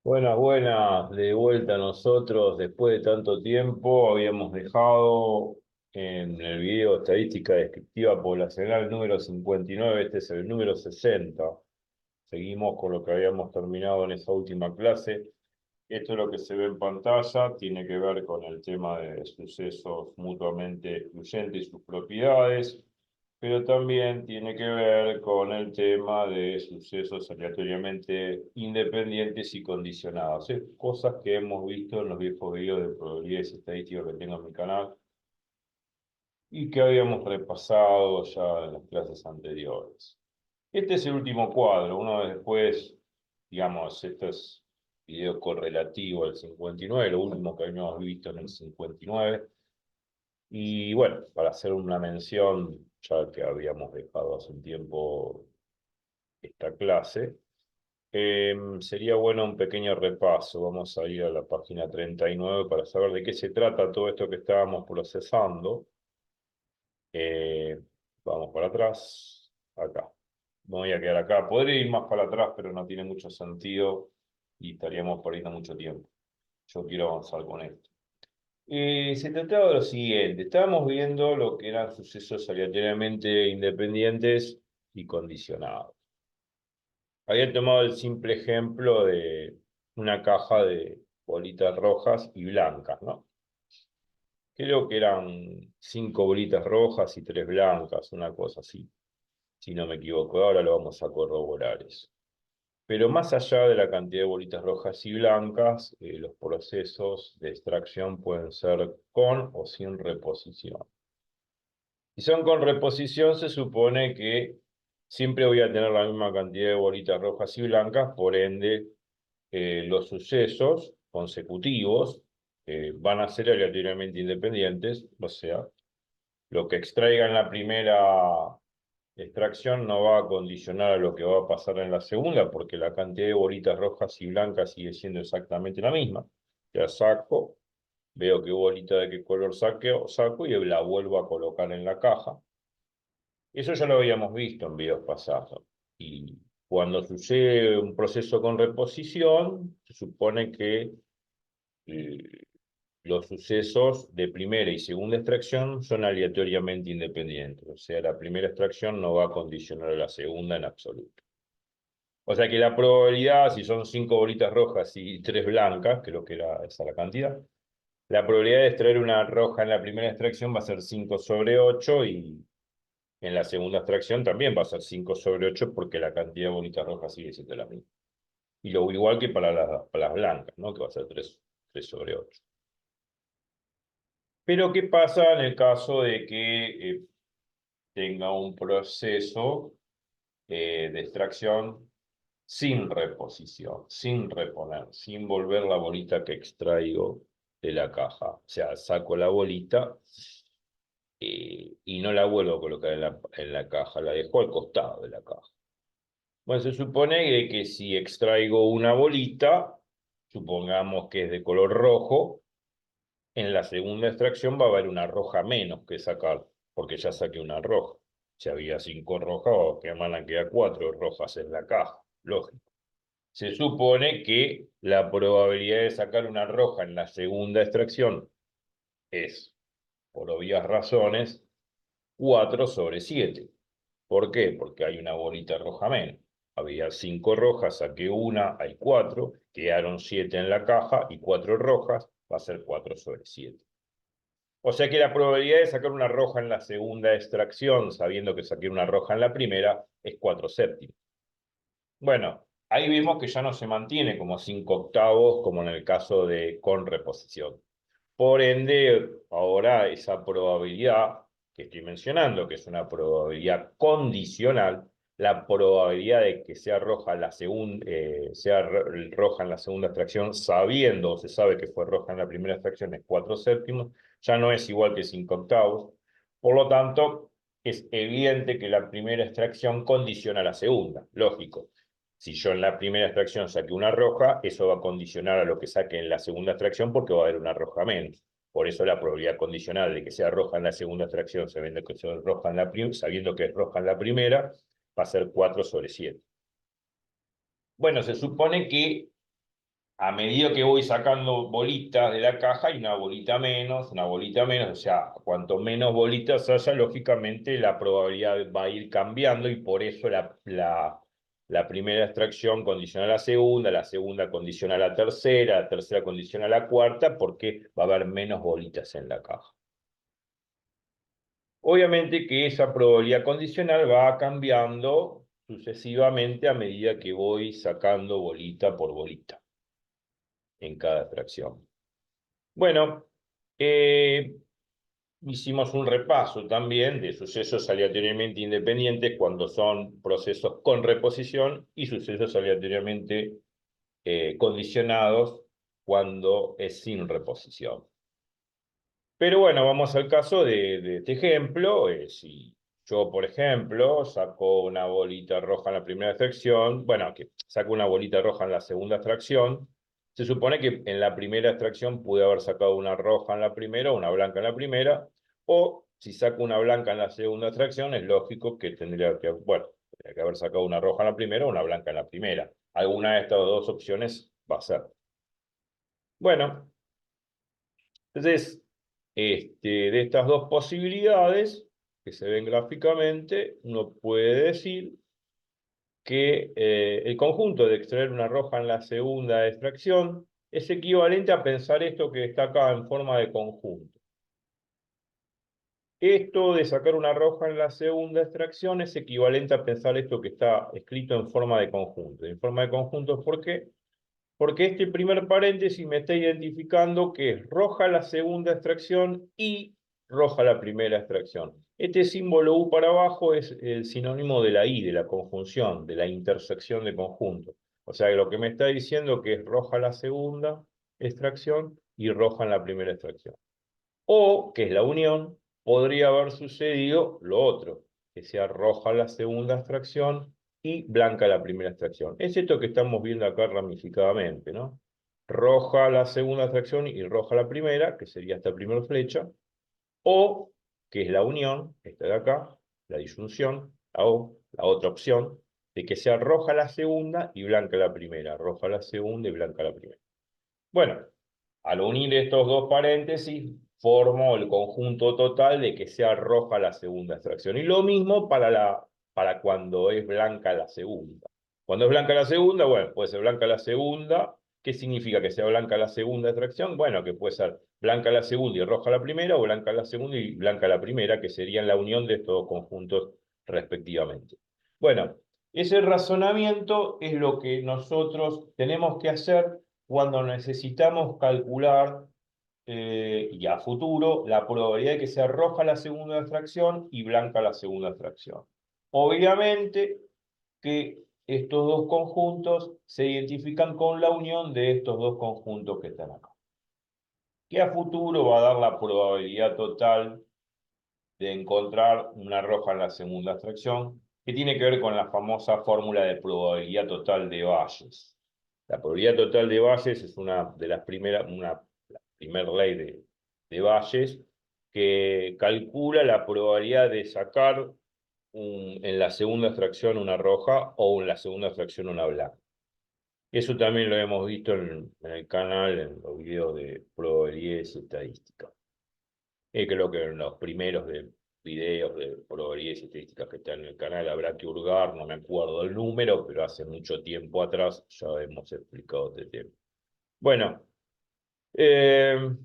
Buenas, buenas, de vuelta a nosotros después de tanto tiempo. Habíamos dejado en el video estadística descriptiva poblacional número 59, este es el número 60. Seguimos con lo que habíamos terminado en esa última clase. Esto es lo que se ve en pantalla, tiene que ver con el tema de sucesos mutuamente excluyentes y sus propiedades, pero también tiene que ver con el tema de sucesos aleatoriamente independientes y condicionados. Es cosas que hemos visto en los viejos videos de probabilidades estadísticas que tengo en mi canal y que habíamos repasado ya en las clases anteriores. Este es el último cuadro, uno después, digamos, esto es video correlativo al 59, lo último que habíamos visto en el 59. Y bueno, para hacer una mención, ya que habíamos dejado hace un tiempo esta clase, sería bueno un pequeño repaso. Vamos a ir a la página 39 para saber de qué se trata todo esto que estábamos procesando. Eh, Vamos para atrás, acá. Me voy a quedar acá. Podría ir más para atrás, pero no tiene mucho sentido y estaríamos perdiendo mucho tiempo. Yo quiero avanzar con esto. Se trataba de lo siguiente, estábamos viendo lo que eran sucesos aleatoriamente independientes y condicionados. Había tomado el simple ejemplo de una caja de bolitas rojas y blancas, ¿no? Creo que eran 5 bolitas rojas y 3 blancas, una cosa así, si no me equivoco. Ahora lo vamos a corroborar eso. Pero más allá de la cantidad de bolitas rojas y blancas, los procesos de extracción pueden ser con o sin reposición. Si son con reposición, se supone que siempre voy a tener la misma cantidad de bolitas rojas y blancas, por ende, los sucesos consecutivos van a ser aleatoriamente independientes, o sea, lo que extraiga en la primera extracción no va a condicionar a lo que va a pasar en la segunda, porque la cantidad de bolitas rojas y blancas sigue siendo exactamente la misma. Ya saco, veo qué bolita de qué color saco y la vuelvo a colocar en la caja. Eso ya lo habíamos visto en videos pasados. Y cuando sucede un proceso con reposición, se supone que eh, los sucesos de primera y segunda extracción son aleatoriamente independientes. O sea, la primera extracción no va a condicionar a la segunda en absoluto. O sea que la probabilidad, si son 5 bolitas rojas y 3 blancas, creo que era esa la cantidad, la probabilidad de extraer una roja en la primera extracción va a ser 5/8 y en la segunda extracción también va a ser 5/8 porque la cantidad de bolitas rojas sigue siendo la misma. Y lo igual que para las blancas, ¿no? Que va a ser 3/8. Pero ¿qué pasa en el caso de que tenga un proceso de extracción sin reposición, sin reponer, sin volver la bolita que extraigo de la caja? O sea, saco la bolita y no la vuelvo a colocar en la caja, la dejo al costado de la caja. Bueno, se supone que si extraigo una bolita, supongamos que es de color rojo, en la segunda extracción va a haber una roja menos que sacar, porque ya saqué una roja. Si había 5 rojas, que van a quedar 4 rojas en la caja, lógico. Se supone que la probabilidad de sacar una roja en la segunda extracción es, por obvias razones, 4/7. ¿Por qué? Porque hay una bolita roja menos. Había 5 rojas, saqué una, hay 4, quedaron 7 en la caja y 4 rojas, va a ser 4/7. O sea que la probabilidad de sacar una roja en la segunda extracción, sabiendo que saqué una roja en la primera, es 4/7. Bueno, ahí vemos que ya no se mantiene como 5/8 como en el caso de con reposición. Por ende, ahora esa probabilidad que estoy mencionando, que es una probabilidad condicional, la probabilidad de que sea roja roja en la segunda extracción, sabiendo o se sabe que fue roja en la primera extracción, es 4/7, ya no es igual que 5/8. Por lo tanto, es evidente que la primera extracción condiciona a la segunda, lógico. Si yo en la primera extracción saqué una roja, eso va a condicionar a lo que saque en la segunda extracción porque va a haber una roja menos. Por eso la probabilidad condicional de que sea roja en la segunda extracción, sabiendo que es roja sabiendo que es roja en la primera, va a ser 4/7. Bueno, se supone que a medida que voy sacando bolitas de la caja, hay una bolita menos, o sea, cuanto menos bolitas haya, lógicamente la probabilidad va a ir cambiando y por eso la primera extracción condiciona a la segunda condiciona a la tercera condiciona a la cuarta, porque va a haber menos bolitas en la caja. Obviamente que esa probabilidad condicional va cambiando sucesivamente a medida que voy sacando bolita por bolita en cada extracción. Bueno, eh, hicimos un repaso también de sucesos aleatoriamente independientes cuando son procesos con reposición y sucesos aleatoriamente condicionados cuando es sin reposición. Pero bueno, vamos al caso de este ejemplo. Si yo, por ejemplo, saco una bolita roja en la primera extracción, bueno, que saco una bolita roja en la segunda extracción, se supone que en la primera extracción pude haber sacado una roja en la primera, una blanca en la primera, o si saco una blanca en la segunda extracción, es lógico que bueno, tendría que haber sacado una roja en la primera o una blanca en la primera. Alguna de estas dos opciones va a ser. Bueno, entonces, de estas dos posibilidades que se ven gráficamente, uno puede decir que el conjunto de extraer una roja en la segunda extracción es equivalente a pensar esto que está acá en forma de conjunto. Esto de sacar una roja en la segunda extracción es equivalente a pensar esto que está escrito en forma de conjunto. En forma de conjunto, ¿por qué? Porque este primer paréntesis me está identificando que es roja la segunda extracción y roja la primera extracción. Este símbolo U para abajo es el sinónimo de la I, de la conjunción, de la intersección de conjuntos. O sea, que lo que me está diciendo que es roja la segunda extracción y roja en la primera extracción. O, que es la unión, podría haber sucedido lo otro, que sea roja la segunda extracción y blanca la primera extracción. Es esto que estamos viendo acá ramificadamente, ¿no? Roja la segunda extracción y roja la primera, que sería esta primera flecha, o, que es la unión, esta de acá, la disyunción, la otra opción, de que sea roja la segunda y blanca la primera, roja la segunda y blanca la primera. Bueno, al unir estos dos paréntesis, formo el conjunto total de que sea roja la segunda extracción. Y lo mismo para cuando es blanca la segunda. Cuando es blanca la segunda, bueno, puede ser blanca la segunda. ¿Qué significa que sea blanca la segunda extracción? Bueno, que puede ser blanca la segunda y roja la primera, o blanca la segunda y blanca la primera, que serían la unión de estos dos conjuntos respectivamente. Bueno, ese razonamiento es lo que nosotros tenemos que hacer cuando necesitamos calcular y a futuro la probabilidad de que sea roja la segunda extracción y blanca la segunda extracción. Obviamente que estos dos conjuntos se identifican con la unión de estos dos conjuntos que están acá. Que a futuro va a dar la probabilidad total de encontrar una roja en la segunda extracción, que tiene que ver con la famosa fórmula de probabilidad total de Bayes. La probabilidad total de Bayes es una de las primeras, la primera ley de Bayes, que calcula la probabilidad de sacar en la segunda extracción una roja o en la segunda extracción una blanca. Eso también lo hemos visto en el canal, en los videos de probabilidades y estadística. Creo que en los primeros videos de probabilidades y estadísticas que están en el canal habrá que hurgar, no me acuerdo el número, pero hace mucho tiempo atrás ya hemos explicado este tema. Bueno, eh,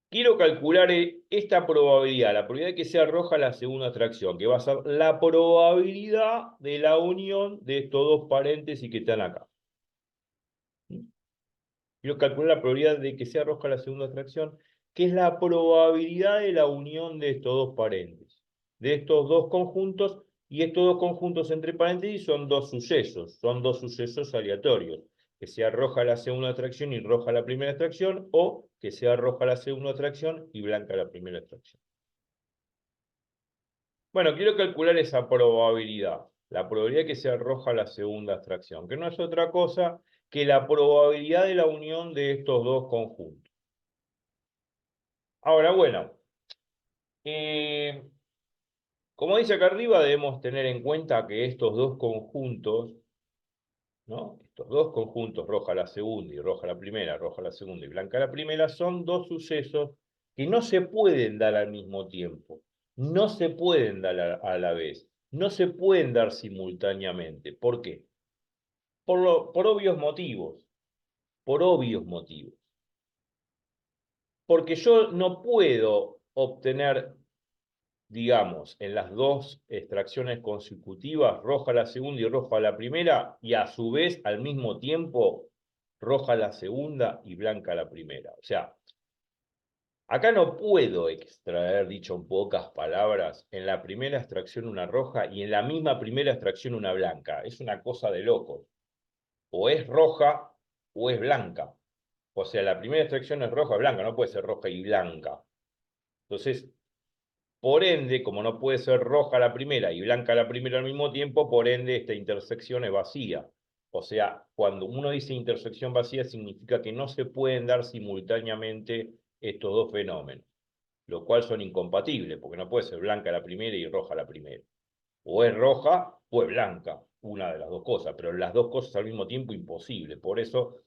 quiero calcular esta probabilidad, la probabilidad de que sea roja la segunda extracción, que va a ser la probabilidad de la unión de estos dos paréntesis que están acá. Quiero calcular la probabilidad de que sea roja la segunda extracción, que es la probabilidad de la unión de estos dos paréntesis, de estos dos conjuntos, y estos dos conjuntos entre paréntesis son dos sucesos aleatorios, que sea roja la segunda extracción y roja la primera extracción, o que sea roja la segunda extracción y blanca la primera extracción. Bueno, quiero calcular esa probabilidad, la probabilidad de que sea roja la segunda extracción, que no es otra cosa que la probabilidad de la unión de estos dos conjuntos. Ahora, bueno, eh, como dice acá arriba, debemos tener en cuenta que estos dos conjuntos ¿no? Estos dos conjuntos, roja la segunda y roja la primera, roja la segunda y blanca la primera, son dos sucesos que no se pueden dar al mismo tiempo, no se pueden dar a la vez, no se pueden dar simultáneamente. ¿Por qué? Por obvios motivos, por obvios motivos. Porque yo no puedo obtener, digamos, en las dos extracciones consecutivas, roja la segunda y roja la primera, y a su vez, al mismo tiempo, roja la segunda y blanca la primera. O sea, acá no puedo extraer, dicho en pocas palabras, en la primera extracción una roja y en la misma primera extracción una blanca. Es una cosa de locos. O es roja o es blanca. O sea, la primera extracción es roja o blanca, no puede ser roja y blanca. Entonces, por ende, como no puede ser roja la primera y blanca la primera al mismo tiempo, por ende esta intersección es vacía. O sea, cuando uno dice intersección vacía significa que no se pueden dar simultáneamente estos dos fenómenos, lo cual son incompatibles, porque no puede ser blanca la primera y roja la primera. O es roja o es blanca, una de las dos cosas, pero las dos cosas al mismo tiempo imposible. Por eso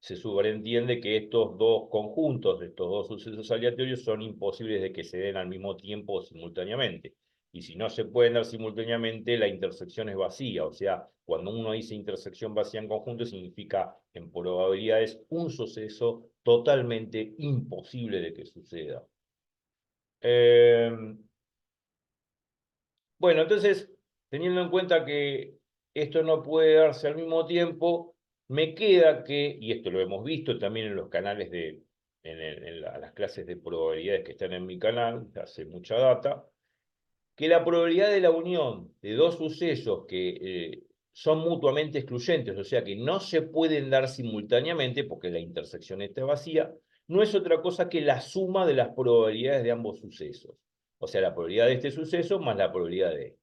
se sobreentiende que estos dos conjuntos, estos dos sucesos aleatorios, son imposibles de que se den al mismo tiempo o simultáneamente. Y si no se pueden dar simultáneamente, la intersección es vacía. O sea, cuando uno dice intersección vacía en conjunto, significa en probabilidades un suceso totalmente imposible de que suceda. Bueno, entonces, teniendo en cuenta que esto no puede darse al mismo tiempo, me queda que, y esto lo hemos visto también en los canales las clases de probabilidades que están en mi canal, hace mucha data, que la probabilidad de la unión de dos sucesos que son mutuamente excluyentes, o sea que no se pueden dar simultáneamente porque la intersección está vacía, no es otra cosa que la suma de las probabilidades de ambos sucesos. O sea, la probabilidad de este suceso más la probabilidad de este.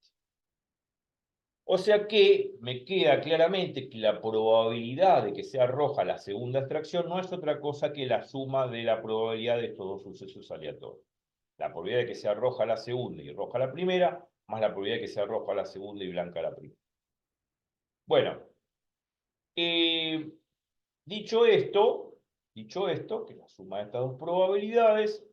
O sea que me queda claramente que la probabilidad de que sea roja la segunda extracción no es otra cosa que la suma de la probabilidad de estos dos sucesos aleatorios. La probabilidad de que sea roja la segunda y roja la primera, más la probabilidad de que sea roja la segunda y blanca la primera. Bueno, eh, dicho esto, que la suma de estas dos probabilidades,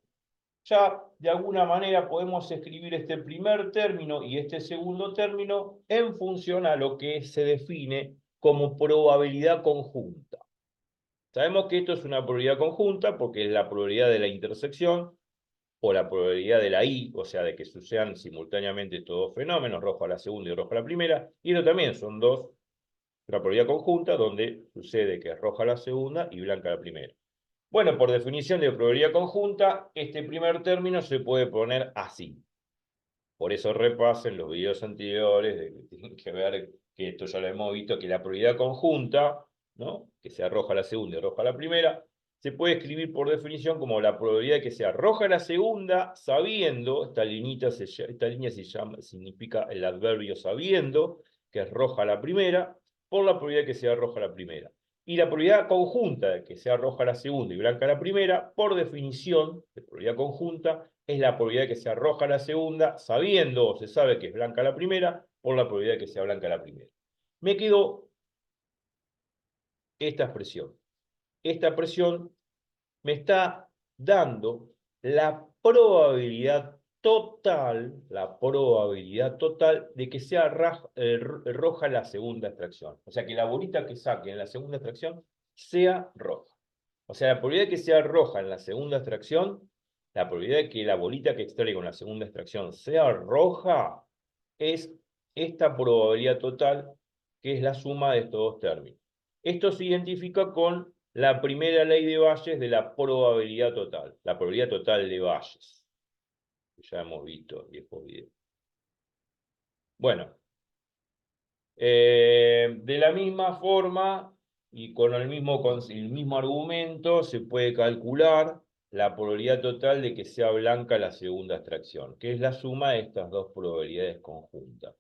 ya de alguna manera podemos escribir este primer término y este segundo término en función a lo que se define como probabilidad conjunta. Sabemos que esto es una probabilidad conjunta porque es la probabilidad de la intersección o la probabilidad de la I, o sea, de que sucedan simultáneamente estos dos fenómenos, rojo a la segunda y rojo a la primera, y esto también son una probabilidad conjunta donde sucede que es roja la segunda y blanca la primera. Bueno, por definición de probabilidad conjunta, este primer término se puede poner así. Por eso repasen los videos anteriores, de que tienen que ver, que esto ya lo hemos visto, que la probabilidad conjunta, ¿no? Que sea roja la segunda y roja la primera, se puede escribir por definición como la probabilidad de que sea roja la segunda, sabiendo, esta línea significa el adverbio sabiendo, que es roja la primera, por la probabilidad de que sea roja la primera. Y la probabilidad conjunta de que sea roja la segunda y blanca la primera, por definición de probabilidad conjunta, es la probabilidad de que sea roja la segunda, sabiendo o se sabe que es blanca la primera, por la probabilidad de que sea blanca la primera. Me quedó esta expresión. Esta expresión me está dando la probabilidad total de que sea roja la segunda extracción. O sea, que la bolita que saque en la segunda extracción sea roja. O sea, la probabilidad de que sea roja en la segunda extracción, la probabilidad de que la bolita que extraiga en la segunda extracción sea roja, es esta probabilidad total, que es la suma de estos dos términos. Esto se identifica con la primera ley de Bayes de la probabilidad total, la probabilidad total de Bayes, que ya hemos visto en viejos videos. Bueno, de la misma forma y con el mismo argumento se puede calcular la probabilidad total de que sea blanca la segunda extracción, que es la suma de estas dos probabilidades conjuntas.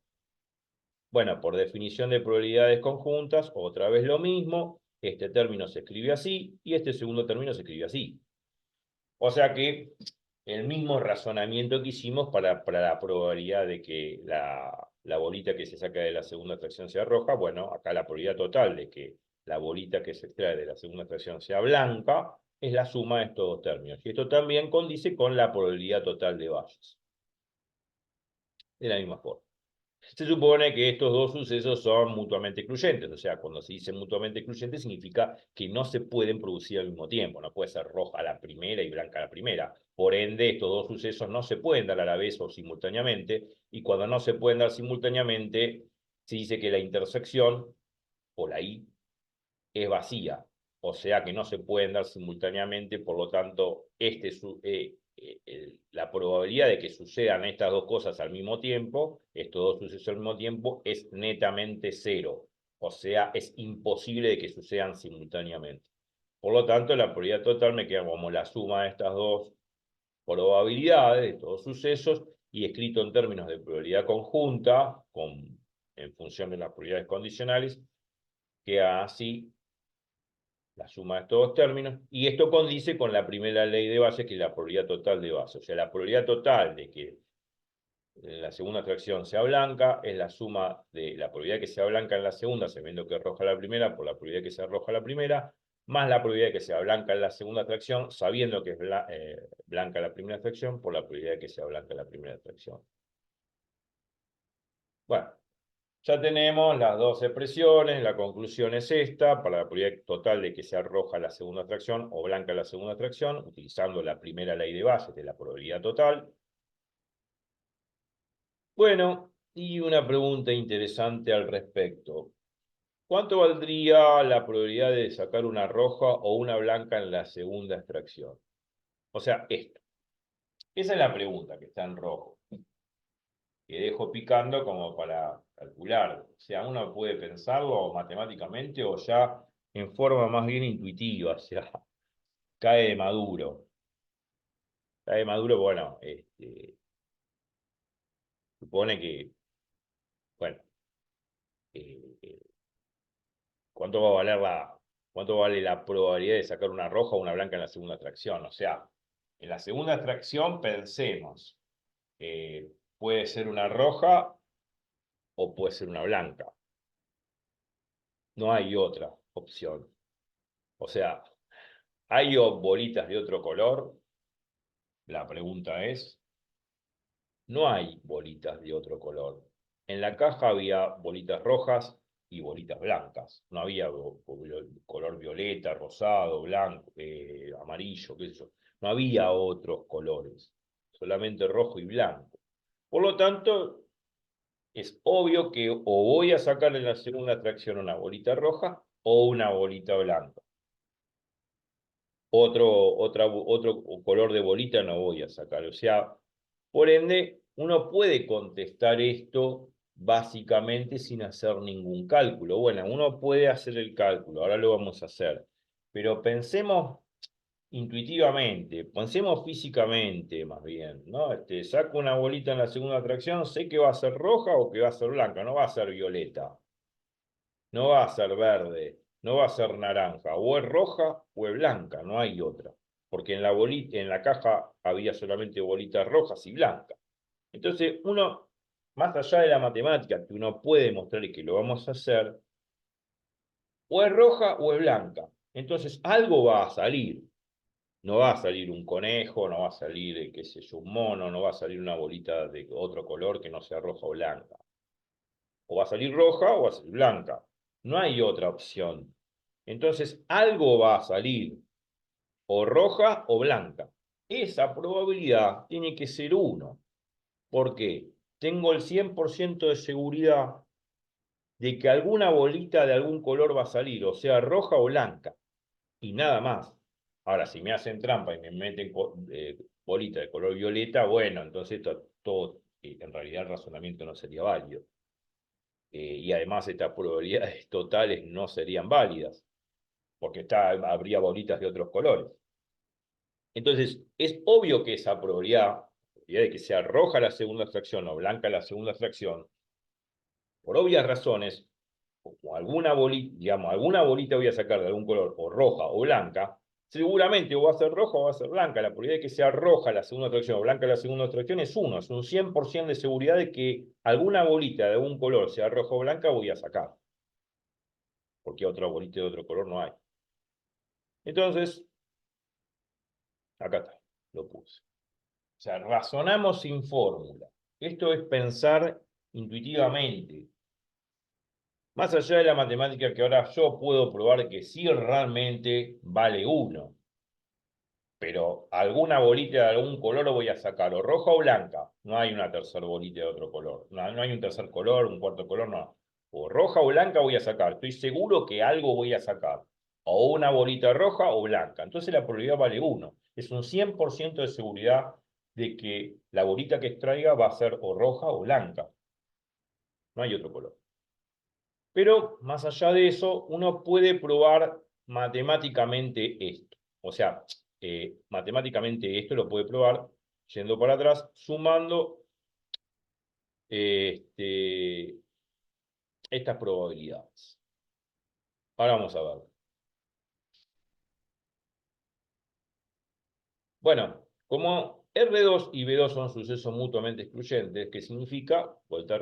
Bueno, por definición de probabilidades conjuntas, otra vez lo mismo, este término se escribe así y este segundo término se escribe así. O sea que el mismo razonamiento que hicimos para la probabilidad de que la bolita que se saca de la segunda extracción sea roja, bueno, acá la probabilidad total de que la bolita que se extrae de la segunda extracción sea blanca es la suma de estos dos términos. Y esto también condice con la probabilidad total de Bayes. De la misma forma. Se supone que estos dos sucesos son mutuamente excluyentes, o sea, cuando se dice mutuamente excluyente significa que no se pueden producir al mismo tiempo, no puede ser roja la primera y blanca la primera. Por ende, estos dos sucesos no se pueden dar a la vez o simultáneamente, y cuando no se pueden dar simultáneamente, se dice que la intersección, o la I, es vacía, o sea que no se pueden dar simultáneamente, por lo tanto, la probabilidad de que sucedan estas dos cosas al mismo tiempo, estos dos sucesos al mismo tiempo, es netamente cero, o sea, es imposible de que sucedan simultáneamente. Por lo tanto, la probabilidad total me queda como la suma de estas dos probabilidades, de estos sucesos, y escrito en términos de probabilidad conjunta, en función de las probabilidades condicionales, queda así la suma de estos dos términos, y esto condice con la primera ley de Bayes, que es la probabilidad total de Bayes. O sea, la probabilidad total de que la segunda fracción sea blanca es la suma de la probabilidad que sea blanca en la segunda, sabiendo que es roja la primera, por la probabilidad que sea roja la primera, más la probabilidad de que sea blanca en la segunda fracción, sabiendo que es blanca la primera fracción, por la probabilidad de que sea blanca la primera fracción. Bueno, ya tenemos las dos expresiones, la conclusión es esta, para la probabilidad total de que sea roja la segunda fracción o blanca la segunda fracción, utilizando la primera ley de Bayes de la probabilidad total. Bueno, y una pregunta interesante al respecto. ¿Cuánto valdría la probabilidad de sacar una roja o una blanca en la segunda extracción? O sea, esto. Esa es la pregunta que está en rojo, que dejo picando como para calcular. O sea, uno puede pensarlo matemáticamente o ya en forma más bien intuitiva, o sea, cae de maduro. Cae de maduro, bueno, supone que, bueno, eh, ¿cuánto va a valer cuánto vale la probabilidad de sacar una roja o una blanca en la segunda extracción? O sea, en la segunda extracción pensemos, puede ser una roja o puede ser una blanca. No hay otra opción. O sea, ¿hay bolitas de otro color? La pregunta es, no hay bolitas de otro color. En la caja había bolitas rojas y bolitas blancas. No había color violeta, rosado, blanco, amarillo, qué sé yo. No había otros colores, solamente rojo y blanco. Por lo tanto, es obvio que o voy a sacar en la segunda extracción una bolita roja o una bolita blanca. Otro color de bolita no voy a sacar. O sea, por ende, uno puede contestar esto básicamente sin hacer ningún cálculo. Bueno, uno puede hacer el cálculo, ahora lo vamos a hacer. Pero pensemos intuitivamente, pensemos físicamente más bien, ¿no? Saco una bolita en la segunda atracción, sé que va a ser roja o que va a ser blanca, no va a ser violeta, no va a ser verde, no va a ser naranja, o es roja o es blanca, no hay otra. Porque en la caja había solamente bolitas rojas y blancas. Entonces, uno, más allá de la matemática, que uno puede mostrar y que lo vamos a hacer, o es roja o es blanca. Entonces, algo va a salir. No va a salir un conejo, no va a salir, qué sé yo, un mono, no va a salir una bolita de otro color que no sea roja o blanca. O va a salir roja o va a salir blanca. No hay otra opción. Entonces, algo va a salir, o roja o blanca. Esa probabilidad tiene que ser 1. ¿Por qué? Tengo el 100% de seguridad de que alguna bolita de algún color va a salir, o sea, roja o blanca, y nada más. Ahora, si me hacen trampa y me meten bolita de color violeta, bueno, entonces todo en realidad el razonamiento no sería válido. Y además estas probabilidades totales no serían válidas, porque habría bolitas de otros colores. Entonces, es obvio que esa probabilidad de que sea roja la segunda fracción o blanca la segunda fracción, por obvias razones, como alguna bolita, digamos, alguna bolita voy a sacar de algún color, o roja o blanca, seguramente o va a ser roja o va a ser blanca. La probabilidad de que sea roja la segunda tracción o blanca la segunda tracción es 1. Es un 100% de seguridad de que alguna bolita de algún color, sea roja o blanca, voy a sacar. Porque otra bolita de otro color no hay. Entonces, acá está, lo puse. O sea, razonamos sin fórmula. Esto es pensar intuitivamente. Más allá de la matemática que ahora yo puedo probar que sí realmente vale 1. Pero alguna bolita de algún color lo voy a sacar, o roja o blanca. No hay una tercera bolita de otro color. No hay un tercer color, un cuarto color, no. O roja o blanca voy a sacar. Estoy seguro que algo voy a sacar. O una bolita roja o blanca. Entonces la probabilidad vale 1. Es un 100% de seguridad de que la bolita que extraiga va a ser o roja o blanca. No hay otro color. Pero más allá de eso, uno puede probar matemáticamente esto. O sea, matemáticamente esto lo puede probar yendo para atrás, sumando estas probabilidades. Ahora vamos a ver. Bueno, como R2 y B2 son sucesos mutuamente excluyentes, ¿qué significa? Vuelta a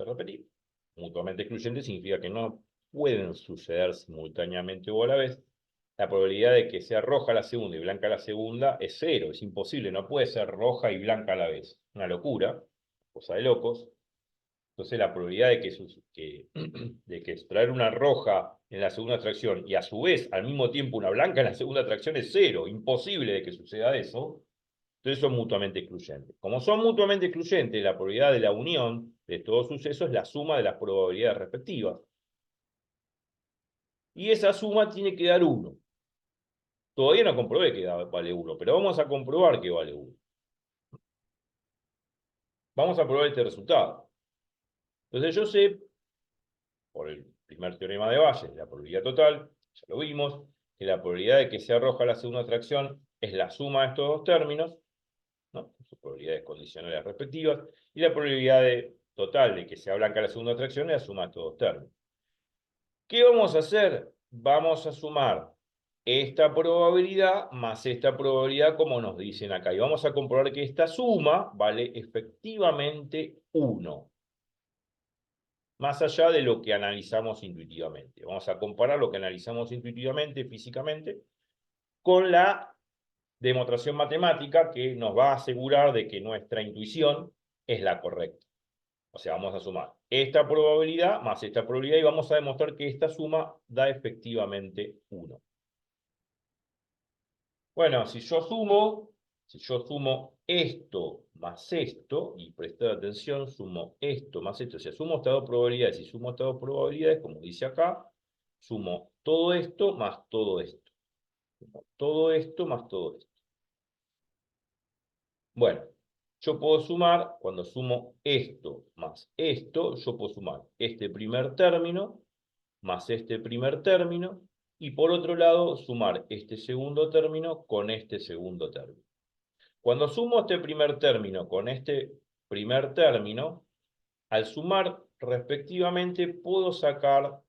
repetir. Mutuamente excluyente significa que no pueden suceder simultáneamente o a la vez. La probabilidad de que sea roja la segunda y blanca la segunda es 0, es imposible, no puede ser roja y blanca a la vez. Una locura, cosa de locos. Entonces la probabilidad de que extraer una roja en la segunda extracción y a su vez al mismo tiempo una blanca en la segunda extracción es 0, imposible de que suceda eso. Entonces son mutuamente excluyentes. Como son mutuamente excluyentes, la probabilidad de la unión de estos sucesos es la suma de las probabilidades respectivas. Y esa suma tiene que dar 1. Todavía no comprobé que vale 1, pero vamos a comprobar que vale 1. Vamos a probar este resultado. Entonces yo sé, por el primer teorema de Bayes, la probabilidad total, ya lo vimos, que la probabilidad de que sea roja la segunda tracción es la suma de estos dos términos, ¿no? Sus probabilidades condicionales respectivas, y la probabilidad total de que sea blanca la segunda tracción es la suma de estos dos términos. ¿Qué vamos a hacer? Vamos a sumar esta probabilidad más esta probabilidad como nos dicen acá. Y vamos a comprobar que esta suma vale efectivamente 1. Más allá de lo que analizamos intuitivamente. Vamos a comparar lo que analizamos intuitivamente, físicamente, con la demostración matemática que nos va a asegurar de que nuestra intuición es la correcta. O sea, vamos a sumar esta probabilidad más esta probabilidad y vamos a demostrar que esta suma da efectivamente 1. Bueno, si yo sumo esto más esto, y prestad atención, sumo esto más esto, o sea, sumo estas dos probabilidades y sumo estas dos probabilidades, como dice acá, sumo todo esto más todo esto. Todo esto más todo esto. Bueno, yo puedo sumar, cuando sumo esto más esto, yo puedo sumar este primer término más este primer término, y por otro lado, sumar este segundo término con este segundo término. Cuando sumo este primer término con este primer término, al sumar respectivamente, puedo sacar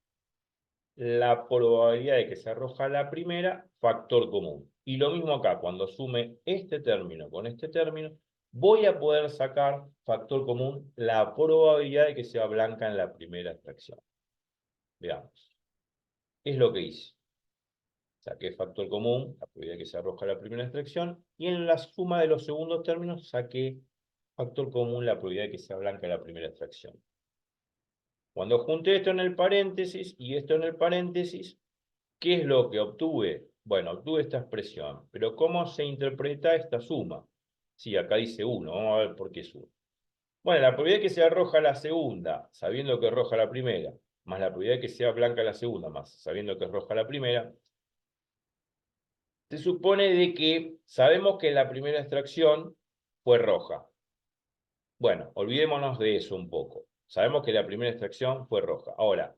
la probabilidad de que se arroja la primera factor común. Y lo mismo acá, cuando sume este término con este término, voy a poder sacar factor común la probabilidad de que sea blanca en la primera extracción. Veamos. Es lo que hice. Saqué factor común, la probabilidad de que se arroja la primera extracción, y en la suma de los segundos términos saqué factor común, la probabilidad de que sea blanca la primera extracción. Cuando junté esto en el paréntesis y esto en el paréntesis, ¿qué es lo que obtuve? Bueno, obtuve esta expresión, pero ¿cómo se interpreta esta suma? Sí, acá dice 1, vamos a ver por qué es 1. Bueno, la probabilidad de que sea roja la segunda, sabiendo que es roja la primera, más la probabilidad de que sea blanca la segunda, más sabiendo que es roja la primera, se supone de que sabemos que la primera extracción fue roja. Bueno, olvidémonos de eso un poco. Sabemos que la primera extracción fue roja. Ahora,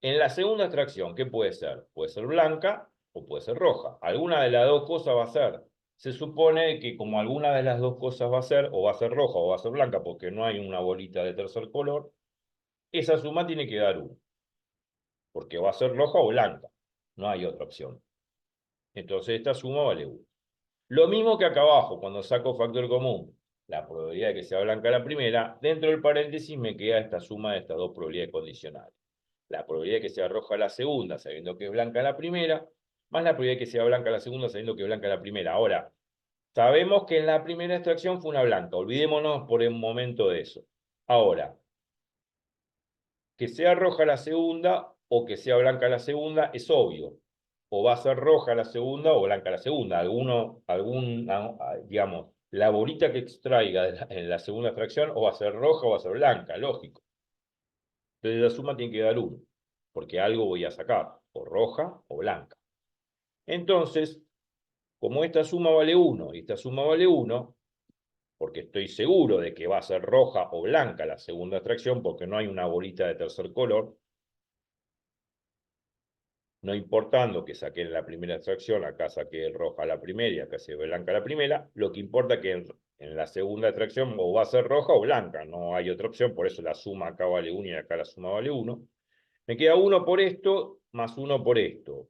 en la segunda extracción, ¿qué puede ser? Puede ser blanca o puede ser roja. Alguna de las dos cosas va a ser. Se supone que como alguna de las dos cosas va a ser, o va a ser roja o va a ser blanca, porque no hay una bolita de tercer color, esa suma tiene que dar 1. Porque va a ser roja o blanca. No hay otra opción. Entonces esta suma vale 1. Lo mismo que acá abajo, cuando saco factor común, la probabilidad de que sea blanca la primera, dentro del paréntesis me queda esta suma de estas dos probabilidades condicionales. La probabilidad de que sea roja la segunda, sabiendo que es blanca la primera, más la probabilidad de que sea blanca la segunda, sabiendo que es blanca la primera. Ahora, sabemos que en la primera extracción fue una blanca, olvidémonos por un momento de eso. Ahora, que sea roja la segunda o que sea blanca la segunda es obvio. O va a ser roja la segunda o blanca la segunda. Digamos, la bolita que extraiga en la segunda fracción o va a ser roja o va a ser blanca, lógico. Entonces la suma tiene que dar 1, porque algo voy a sacar, o roja o blanca. Entonces, como esta suma vale 1 y esta suma vale 1, porque estoy seguro de que va a ser roja o blanca la segunda extracción, porque no hay una bolita de tercer color, no importando que saqué en la primera extracción, acá saqué roja la primera y acá se ve blanca la primera, lo que importa es que en la segunda extracción o va a ser roja o blanca, no hay otra opción, por eso la suma acá vale 1 y acá la suma vale 1. Me queda 1 por esto, más 1 por esto.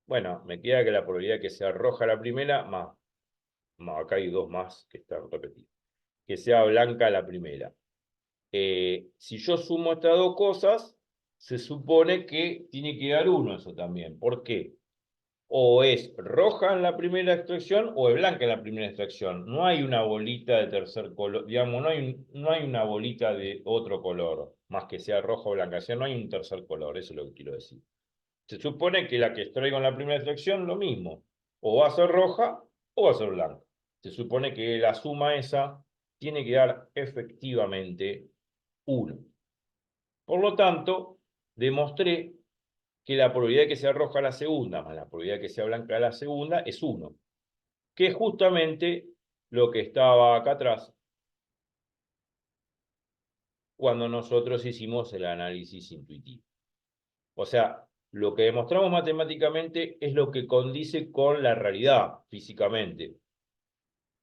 Bueno, me queda que la probabilidad que sea roja la primera, acá hay 2 más que están repetidos, que sea blanca la primera. Si yo sumo estas dos cosas, se supone que tiene que dar 1 eso también. ¿Por qué? O es roja en la primera extracción o es blanca en la primera extracción. No hay una bolita de tercer color, digamos, no hay una bolita de otro color, más que sea roja o blanca. O sea, no hay un tercer color, eso es lo que quiero decir. Se supone que la que extraigo en la primera extracción, lo mismo. O va a ser roja o va a ser blanca. Se supone que la suma esa tiene que dar efectivamente 1. Por lo tanto, demostré que la probabilidad de que sea roja la segunda más la probabilidad de que sea blanca la segunda es 1, que es justamente lo que estaba acá atrás cuando nosotros hicimos el análisis intuitivo. O sea, lo que demostramos matemáticamente es lo que condice con la realidad físicamente,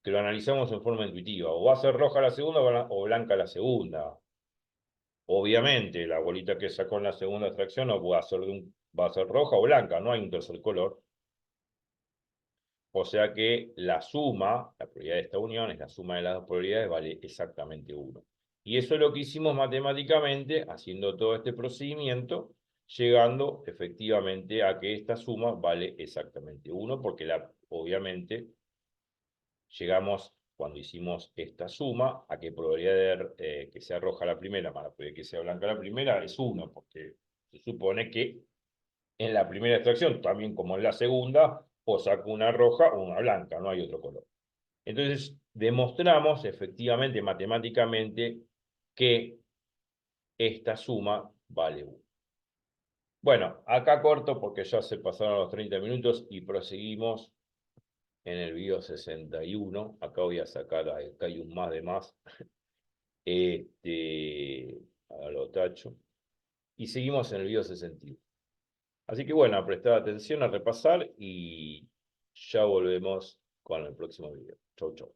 que lo analizamos en forma intuitiva. O va a ser roja la segunda o blanca la segunda. Obviamente, la bolita que sacó en la segunda extracción no va a ser, va a ser roja o blanca, no hay un tercer color. O sea que la suma, la probabilidad de esta unión, es la suma de las dos probabilidades, vale exactamente 1. Y eso es lo que hicimos matemáticamente, haciendo todo este procedimiento, llegando efectivamente a que esta suma vale exactamente 1, porque obviamente llegamos, cuando hicimos esta suma, a que probabilidad de que sea roja la primera más la probabilidad de que sea blanca la primera es 1, porque se supone que en la primera extracción, también como en la segunda, o saco una roja o una blanca, no hay otro color. Entonces, demostramos efectivamente, matemáticamente, que esta suma vale 1. Bueno, acá corto porque ya se pasaron los 30 minutos y proseguimos en el video 61. Acá voy a sacar, acá hay un más de más. Ahora lo tacho. Y seguimos en el video 61. Así que bueno, a prestar atención, a repasar y ya volvemos con el próximo video. Chau, chau.